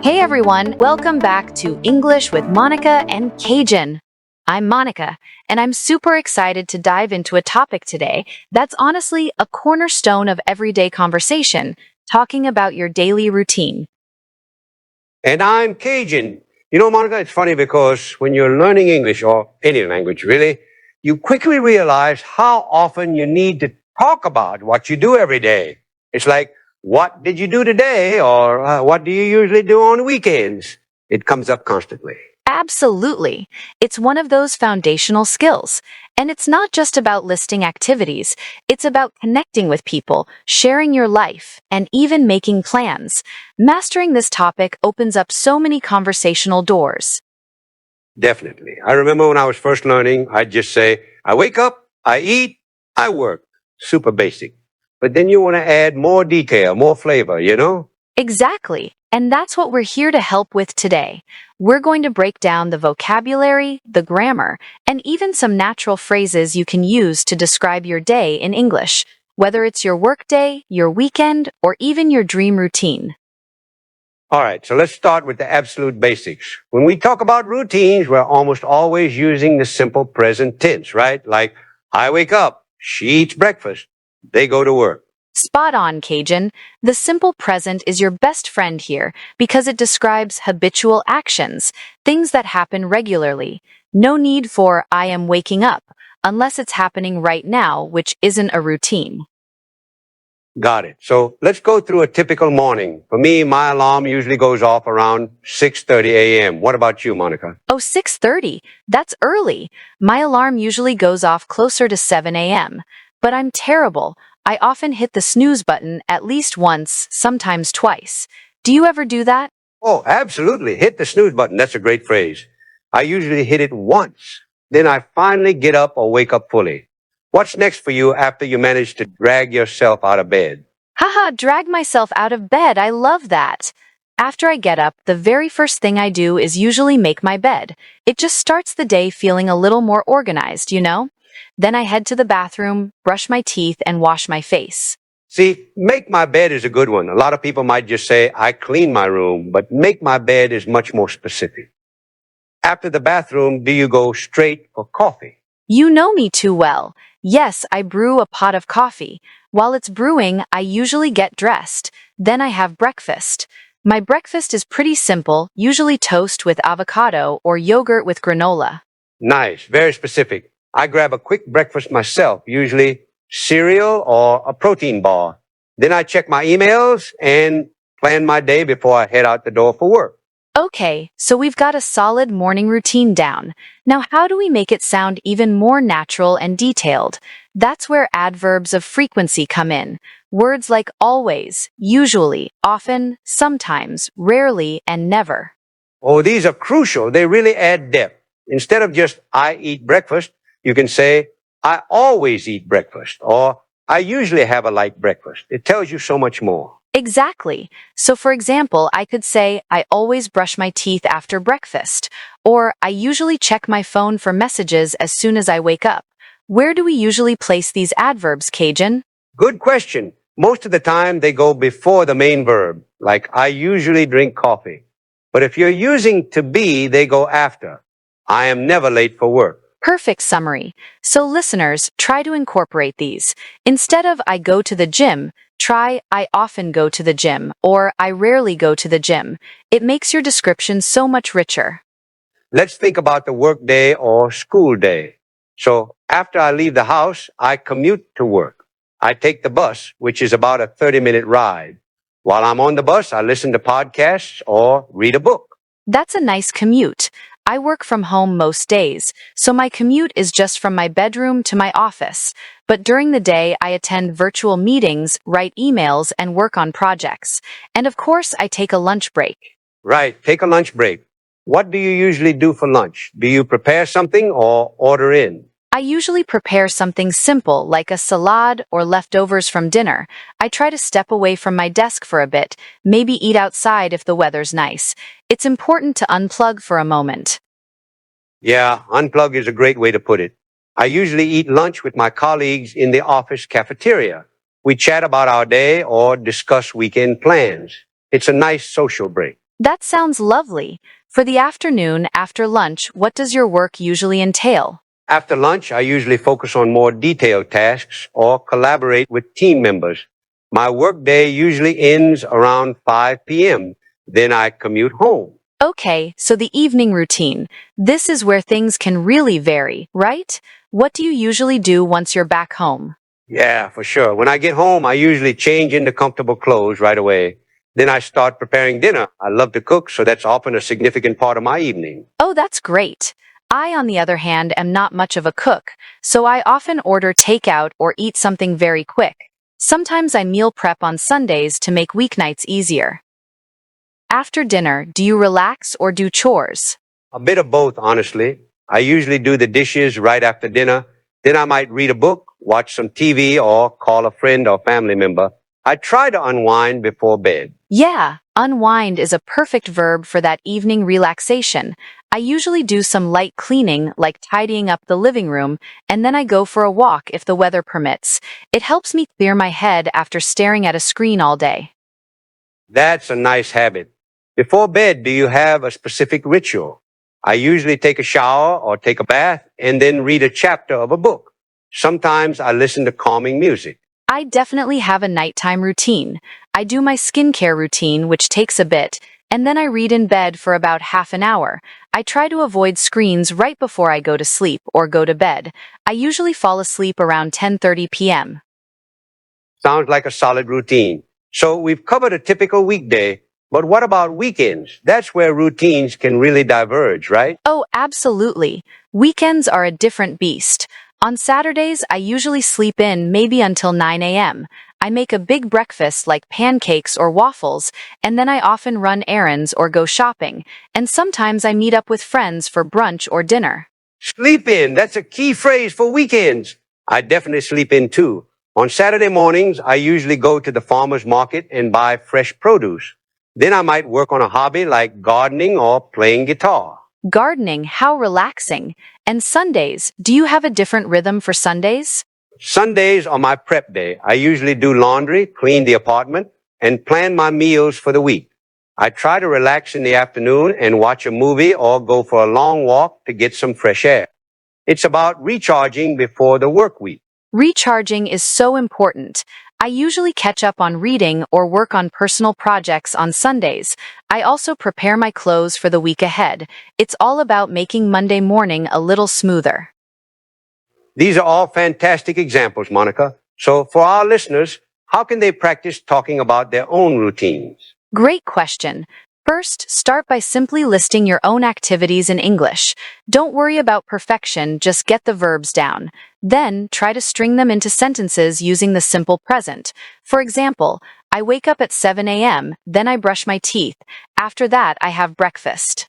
Hey everyone, welcome back to English with Monica and Cajun. I'm Monica, and I'm super excited to dive into a topic today that's honestly a cornerstone of everyday conversation, talking about your daily routine. And I'm Cajun. You know, Monica, it's funny because when you're learning English or any language really, you quickly realize how often you need to talk about what you do every day. It's like, what did you do today? Or what do you usually do on weekends? It comes up constantly. Absolutely. It's one of those foundational skills. And it's not just about listing activities, it's about connecting with people, sharing your life, and even making plans. Mastering this topic opens up so many conversational doors. Definitely. I remember when I was first learning, I'd just say, I wake up, I eat, I work. Super basic. But then you want to add more detail, more flavor, you know? Exactly. And that's what we're here to help with today. We're going to break down the vocabulary, the grammar, and even some natural phrases you can use to describe your day in English, whether it's your workday, your weekend, or even your dream routine. All right, so let's start with the absolute basics. When we talk about routines, we're almost always using the simple present tense, right? Like, I wake up, she eats breakfast, they go to work. Spot on, Cajun. The simple present is your best friend here because it describes habitual actions, things that happen regularly. No need for I am waking up, unless it's happening right now, which isn't a routine. Got it. So let's go through a typical morning. For me, my alarm usually goes off around 6:30 a.m. What about you, Monica? Oh, 6:30. That's early. My alarm usually goes off closer to 7 a.m. But I'm terrible. I often hit the snooze button at least once, sometimes twice. Do you ever do that? Oh, absolutely. Hit the snooze button. That's a great phrase. I usually hit it once. Then I finally get up or wake up fully. What's next for you after you manage to drag yourself out of bed? Haha, drag myself out of bed. I love that. After I get up, the very first thing I do is usually make my bed. It just starts the day feeling a little more organized, you know? Then I head to the bathroom, brush my teeth, and wash my face. See, make my bed is a good one. A lot of people might just say, I clean my room, but make my bed is much more specific. After the bathroom, do you go straight for coffee? You know me too well. Yes, I brew a pot of coffee. While it's brewing, I usually get dressed. Then I have breakfast. My breakfast is pretty simple, usually toast with avocado or yogurt with granola. Nice, very specific. I grab a quick breakfast myself, usually cereal or a protein bar. Then I check my emails and plan my day before I head out the door for work. Okay, so we've got a solid morning routine down. Now, how do we make it sound even more natural and detailed? That's where adverbs of frequency come in. Words like always, usually, often, sometimes, rarely, and never. Oh, these are crucial. They really add depth. Instead of just I eat breakfast, you can say I always eat breakfast or I usually have a light breakfast. It tells you so much more. Exactly. So, for example, I could say, I always brush my teeth after breakfast, or I usually check my phone for messages as soon as I wake up. Where do we usually place these adverbs, Cajun? Good question. Most of the time they go before the main verb, like I usually drink coffee. But if you're using to be, they go after. I am never late for work. Perfect summary. So, listeners, try to incorporate these. Instead of I go to the gym, try I often go to the gym or I rarely go to the gym. It makes your description so much richer. Let's think about the work day or school day. So after I leave the house, I commute to work. I take the bus, which is about a 30-minute ride. While I'm on the bus, I listen to podcasts or read a book. That's a nice commute. I work from home most days, so my commute is just from my bedroom to my office. But during the day, I attend virtual meetings, write emails, and work on projects. And of course, I take a lunch break. Right, take a lunch break. What do you usually do for lunch? Do you prepare something or order in? I usually prepare something simple like a salad or leftovers from dinner. I try to step away from my desk for a bit, maybe eat outside if the weather's nice. It's important to unplug for a moment. Yeah, unplug is a great way to put it. I usually eat lunch with my colleagues in the office cafeteria. We chat about our day or discuss weekend plans. It's a nice social break. That sounds lovely. For the afternoon, after lunch, what does your work usually entail? After lunch, I usually focus on more detailed tasks or collaborate with team members. My workday usually ends around 5 p.m. Then I commute home. Okay, so the evening routine. This is where things can really vary, right? What do you usually do once you're back home? Yeah, for sure. When I get home, I usually change into comfortable clothes right away. Then I start preparing dinner. I love to cook, so that's often a significant part of my evening. Oh, that's great. I, on the other hand, am not much of a cook, so I often order takeout or eat something very quick. Sometimes I meal prep on Sundays to make weeknights easier. After dinner, do you relax or do chores? A bit of both, honestly. I usually do the dishes right after dinner. Then I might read a book, watch some TV, or call a friend or family member. I try to unwind before bed. Yeah, unwind is a perfect verb for that evening relaxation. I usually do some light cleaning, like tidying up the living room, and then I go for a walk if the weather permits. It helps me clear my head after staring at a screen all day. That's a nice habit. Before bed, do you have a specific ritual? I usually take a shower or take a bath and then read a chapter of a book. Sometimes I listen to calming music. I definitely have a nighttime routine. I do my skincare routine, which takes a bit, and then I read in bed for about half an hour. I try to avoid screens right before I go to sleep or go to bed. I usually fall asleep around 10:30 p.m. Sounds like a solid routine. So we've covered a typical weekday, but what about weekends? That's where routines can really diverge, right? Oh, absolutely. Weekends are a different beast. On Saturdays, I usually sleep in maybe until 9 a.m. I make a big breakfast like pancakes or waffles, and then I often run errands or go shopping, and sometimes I meet up with friends for brunch or dinner. Sleep in. That's a key phrase for weekends. I definitely sleep in too. On Saturday mornings, I usually go to the farmer's market and buy fresh produce. Then I might work on a hobby like gardening or playing guitar. Gardening, how relaxing. And Sundays, do you have a different rhythm for Sundays? Sundays are my prep day. I usually do laundry, clean the apartment, and plan my meals for the week. I try to relax in the afternoon and watch a movie or go for a long walk to get some fresh air. It's about recharging before the work week. Recharging is so important. I usually catch up on reading or work on personal projects on Sundays. I also prepare my clothes for the week ahead. It's all about making Monday morning a little smoother. These are all fantastic examples, Monica. So for our listeners, how can they practice talking about their own routines? Great question. First, start by simply listing your own activities in English. Don't worry about perfection, just get the verbs down. Then, try to string them into sentences using the simple present. For example, I wake up at 7 a.m., then I brush my teeth. After that, I have breakfast.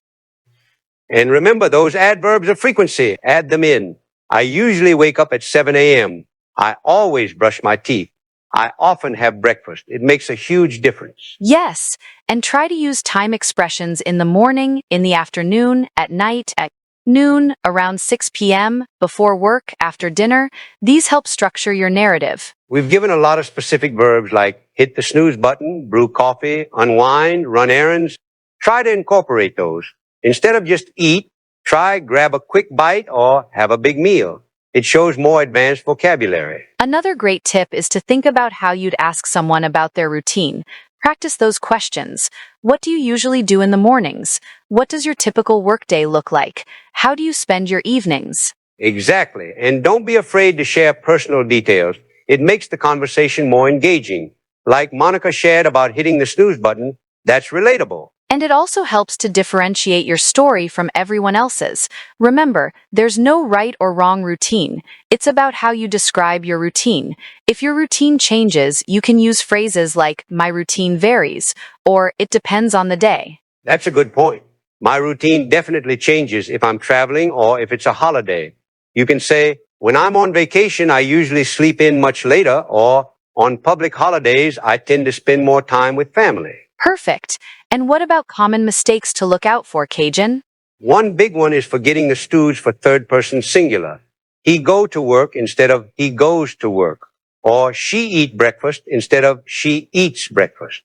And remember those adverbs of frequency, add them in. I usually wake up at 7 a.m. I always brush my teeth. I often have breakfast. It makes a huge difference. Yes, and try to use time expressions in the morning, in the afternoon, at night, at noon, around 6 p.m., before work, after dinner. These help structure your narrative. We've given a lot of specific verbs like hit the snooze button, brew coffee, unwind, run errands. Try to incorporate those. Instead of just eat, try grab a quick bite or have a big meal. It shows more advanced vocabulary. Another great tip is to think about how you'd ask someone about their routine. Practice those questions. What do you usually do in the mornings? What does your typical workday look like? How do you spend your evenings? Exactly. And don't be afraid to share personal details. It makes the conversation more engaging. Like Monica shared about hitting the snooze button, that's relatable. And it also helps to differentiate your story from everyone else's. Remember, there's no right or wrong routine. It's about how you describe your routine. If your routine changes, you can use phrases like, my routine varies, or it depends on the day. That's a good point. My routine definitely changes if I'm traveling or if it's a holiday. You can say, when I'm on vacation, I usually sleep in much later, or on public holidays, I tend to spend more time with family. Perfect. And what about common mistakes to look out for, Cajun? One big one is forgetting the stooge for third person singular. He go to work instead of he goes to work. Or she eat breakfast instead of she eats breakfast.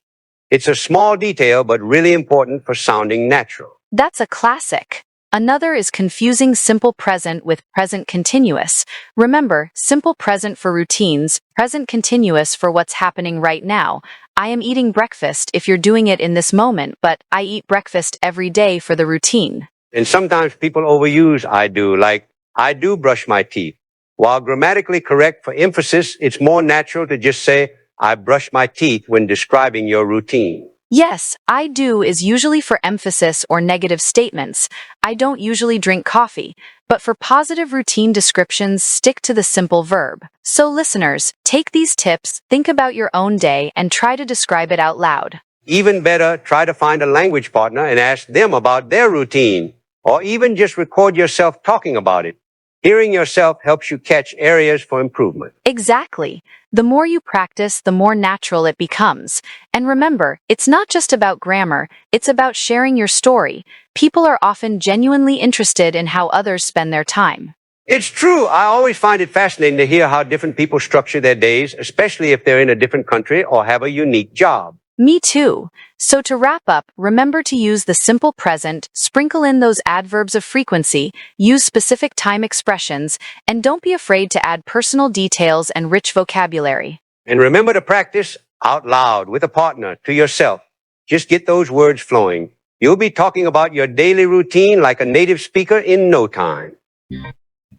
It's a small detail, but really important for sounding natural. That's a classic. Another is confusing simple present with present continuous. Remember, simple present for routines, present continuous for what's happening right now. I am eating breakfast if you're doing it in this moment, but I eat breakfast every day for the routine. And sometimes people overuse I do, like, I do brush my teeth. While grammatically correct for emphasis, it's more natural to just say, I brush my teeth when describing your routine. Yes, I do is usually for emphasis or negative statements. I don't usually drink coffee, but for positive routine descriptions, stick to the simple verb. So listeners, take these tips, think about your own day, and try to describe it out loud. Even better, try to find a language partner and ask them about their routine, or even just record yourself talking about it. Hearing yourself helps you catch areas for improvement. Exactly. The more you practice, the more natural it becomes. And remember, it's not just about grammar, it's about sharing your story. People are often genuinely interested in how others spend their time. It's true. I always find it fascinating to hear how different people structure their days, especially if they're in a different country or have a unique job. Me too. So to wrap up, remember to use the simple present, sprinkle in those adverbs of frequency, use specific time expressions, and don't be afraid to add personal details and rich vocabulary. And remember to practice out loud with a partner, to yourself. Just get those words flowing. You'll be talking about your daily routine like a native speaker in no time.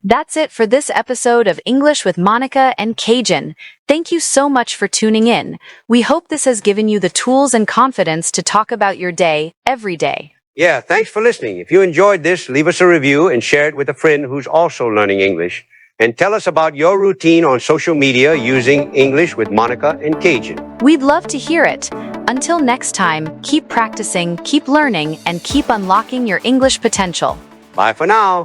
That's it for this episode of English with Monica and Cajun. Thank you so much for tuning in. We hope this has given you the tools and confidence to talk about your day every day. Yeah, thanks for listening. If you enjoyed this, leave us a review and share it with a friend who's also learning English. And tell us about your routine on social media using English with Monica and Cajun. We'd love to hear it. Until next time, keep practicing, keep learning, and keep unlocking your English potential. Bye for now.